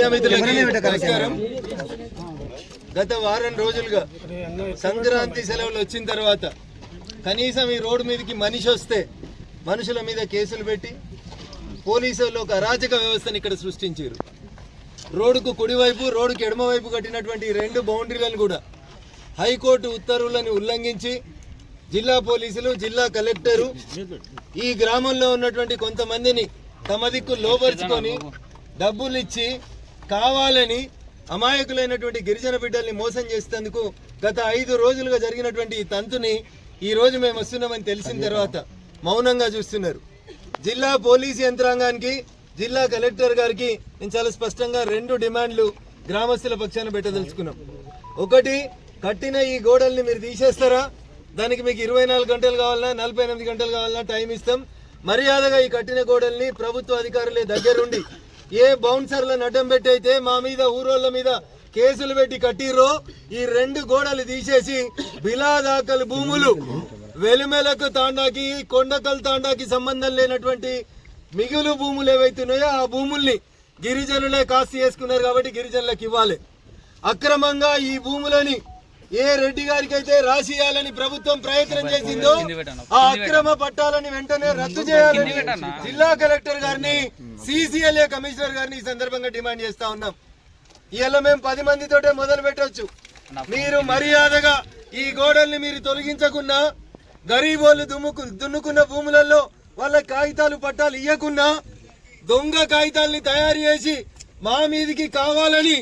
Media మిత్రులకి నమస్కారం. గత వారం రోజులుగా సంక్రాంతి సెలవులు వచ్చిన తర్వాత కనీసం ఈ రోడ్డు మీదకి మనిషి వస్తే మనుషుల మీద కేసులు పెట్టి పోలీసులు ఒక అరాచక వ్యవస్థను ఇక్కడ సృష్టించారు. రోడ్డుకు కుడివైపు రోడ్డుకు ఎడమవైపు కట్టినటువంటి రెండు బౌండరీలను కూడా హైకోర్టు ఉత్తర్వులను ఉల్లంఘించి జిల్లా పోలీసులు జిల్లా కలెక్టరు ఈ గ్రామంలో ఉన్నటువంటి కొంతమందిని తమ దిక్కు లోపరుచుకొని డబ్బులు ఇచ్చి కావాలని అమాయకులైనటువంటి గిరిజన బిడ్డల్ని మోసం చేసేందుకు గత 5 రోజులుగా జరిగినటువంటి ఈ తంతుని ఈ రోజు మేము వస్తున్నామని తెలిసిన తర్వాత మౌనంగా చూస్తున్నారు. జిల్లా పోలీసు యంత్రాంగానికి జిల్లా కలెక్టర్ గారికి నేను చాలా స్పష్టంగా 2 డిమాండ్లు గ్రామస్తుల పక్షాన పెట్టదలుచుకున్నాం. ఒకటి, కట్టిన ఈ గోడల్ని మీరు తీసేస్తారా? దానికి మీకు 24 గంటలు కావాలన్నా 48 గంటలు కావాలన్నా టైం ఇస్తాం. మర్యాదగా ఈ కట్టిన గోడల్ని ప్రభుత్వ అధికారులే దగ్గరుండి ఏ బౌన్సర్లను అడ్డం పెట్టి అయితే మా మీద ఊరోళ్ళ మీద కేసులు పెట్టి కట్టిర్రో ఈ 2 గోడలు తీసేసి బిలాదాకల్ భూములు వెలిమెలకు తాండాకి కొండకల్ తాండాకి సంబంధం లేనటువంటి మిగులు భూములు ఏవైతున్నాయో ఆ భూముల్ని గిరిజనులే కాస్త చేసుకున్నారు కాబట్టి గిరిజనులకు ఇవ్వాలి. అక్రమంగా ఈ భూములని ఏ రెడ్డి గారికి అయితే రాసియాలని ప్రభుత్వం ప్రయత్నం చేసిందో ఆ అక్రమ పట్టాలని వెంటనే రద్దు చేయాలని జిల్లా కలెక్టర్ గారిని CCLA కమిషనర్ గారిని ఈ సందర్భంగా డిమాండ్ చేస్తా ఉన్నాం. ఇవాళ మేము 10 మందితోటే మొదలు పెట్టొచ్చు. మీరు మర్యాదగా ఈ గోడల్ని మీరు తొలగించకున్నా గరీబోళ్ళు దున్నుకున్న భూములలో వాళ్ళ కాగితాలు పట్టాలు ఇవ్వకున్నా దొంగ కాగితాలని తయారు చేసి మా మీదికి కావాలని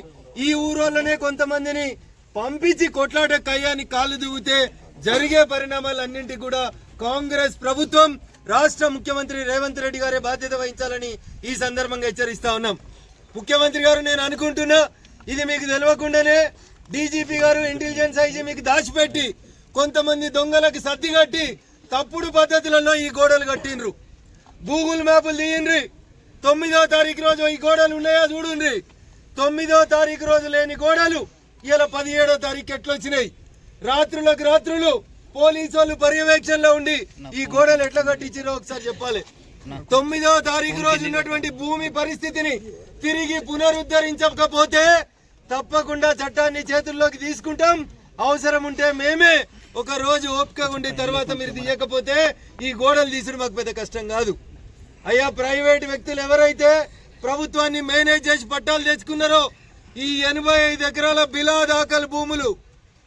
ఈ ఊరోళ్ళనే కొంతమందిని పంపించి కొట్లాట కయ్యాన్ని కాలు దిగితే జరిగే పరిణామాలన్నింటికి కూడా కాంగ్రెస్ ప్రభుత్వం రాష్ట్ర ముఖ్యమంత్రి రేవంత్ రెడ్డి గారే బాధ్యత వహించాలని ఈ సందర్భంగా హెచ్చరిస్తా ఉన్నాం. ముఖ్యమంత్రి గారు, నేను అనుకుంటున్నా ఇది మీకు తెలియకుండానే DGP గారు ఇంటెలిజెన్స్ ఐజీ మీకు దాచిపెట్టి కొంతమంది దొంగలకు సర్ది కట్టి తప్పుడు పద్ధతులలో ఈ గోడలు కట్టిండ్రు. గూగుల్ మ్యాపులు తీయండ్రి. 9వ తారీఖు రోజు ఈ గోడలు ఉన్నాయా చూడండి. 9వ తారీఖు రోజు లేని గోడలు ఇలా 17వ తారీఖు ఎట్లొచ్చినాయి? రాత్రులకు రాత్రులు పోలీసు వాళ్ళు పర్యవేక్షణలో ఉండి ఈ గోడలు ఎట్లా కట్టించారో ఒకసారి చెప్పాలి. 9వ తారీఖు రోజు ఉన్నటువంటి భూమి పరిస్థితిని తిరిగి పునరుద్ధరించకపోతే తప్పకుండా చట్టాన్ని చేతుల్లోకి తీసుకుంటాం. అవసరం ఉంటే మేమే ఒక రోజు ఓపిక ఉండి తర్వాత మీరు తీయకపోతే ఈ గోడలు తీసుడు మాకు పెద్ద కష్టం కాదు. అయ్యా, ప్రైవేట్ వ్యక్తులు ఎవరైతే ప్రభుత్వాన్ని మేనేజ్ చేసి పట్టాలు తెచ్చుకున్నారో ఈ 85 ఎకరాల బిలాదాకల్ భూములు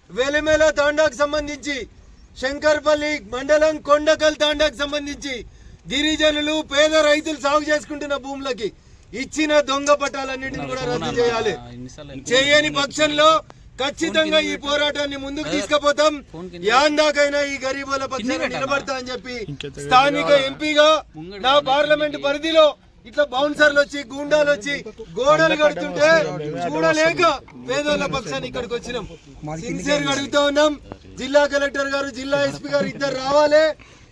వెలిమెల తాండాకు సంబంధించి శంకర్పల్లి మండలం కొండకల్ తాండాకు సంబంధించి గిరిజనులు పేద రైతులు సాగు చేసుకుంటున్న భూములకి ఇచ్చిన దొంగ పట్టాలన్నింటినీ కూడా రద్దు చేయాలి. చేయని పక్షంలో ఖచ్చితంగా ఈ పోరాటాన్ని ముందుకు తీసుకుపోతాం. యాందాకైనా ఈ గరీబుల పక్షాన నిలబడతా అని చెప్పి స్థానిక ఎంపీగా నా పార్లమెంట్ పరిధిలో ఇట్లా బౌన్సర్లు వచ్చి గూండాలు వచ్చి గోడలు కడుతుంటే చూడలేక పేదోళ్ల పక్షాన్ని ఇక్కడికి వచ్చినాం. సిన్సియర్ గా అడుగుతా ఉన్నాం. జిల్లా కలెక్టర్ గారు, జిల్లా SP గారు ఇద్దరు రావాలి.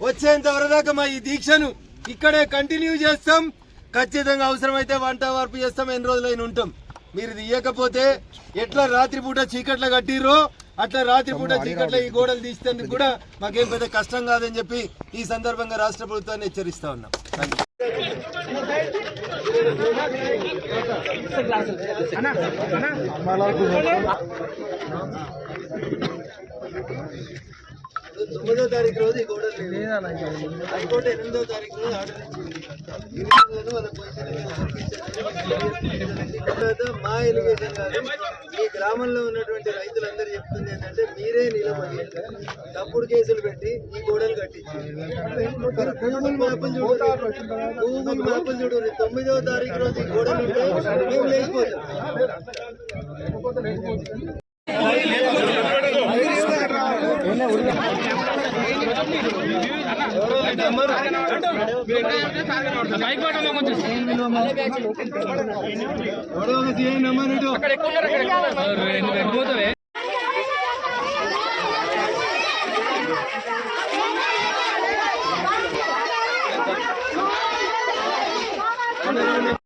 వచ్చేంత వరదాకా మా ఈ దీక్షను ఇక్కడే కంటిన్యూ చేస్తాం. ఖచ్చితంగా అవసరమైతే వంట వార్పు చేస్తాం. ఎన్ని రోజులైనా ఉంటాం. మీరు తీయకపోతే ఎట్లా రాత్రిపూట చీకట్ల కట్టిర్రో అట్లా రాత్రిపూట చీకట్ల ఈ గోడలు తీసేందుకు కూడా మాకేం పెద్ద కష్టం కాదని చెప్పి ఈ సందర్భంగా రాష్ట్ర ప్రభుత్వాన్ని హెచ్చరిస్తా ఉన్నాం. తొమ్మిదో తారీఖు రోజు ఈ గోడలు హైకోర్టు 8వ తారీఖు రోజు ఆర్డర్ ఇచ్చింది. మా ఎలిగేషన్ కాదు, ఈ గ్రామంలో ఉన్నటువంటి రైతులందరూ చెప్తుంది ఏంటంటే మీరే నిలబడి తప్పుడు కేసులు పెట్టి ఈ గోడలు కట్టించారు. గూగుల్ మ్యాప్లు చూడండి. 9వ తారీఖు రోజు ఈ గోడలు ఉంటే మేము లేకపోతాం. నెంబర్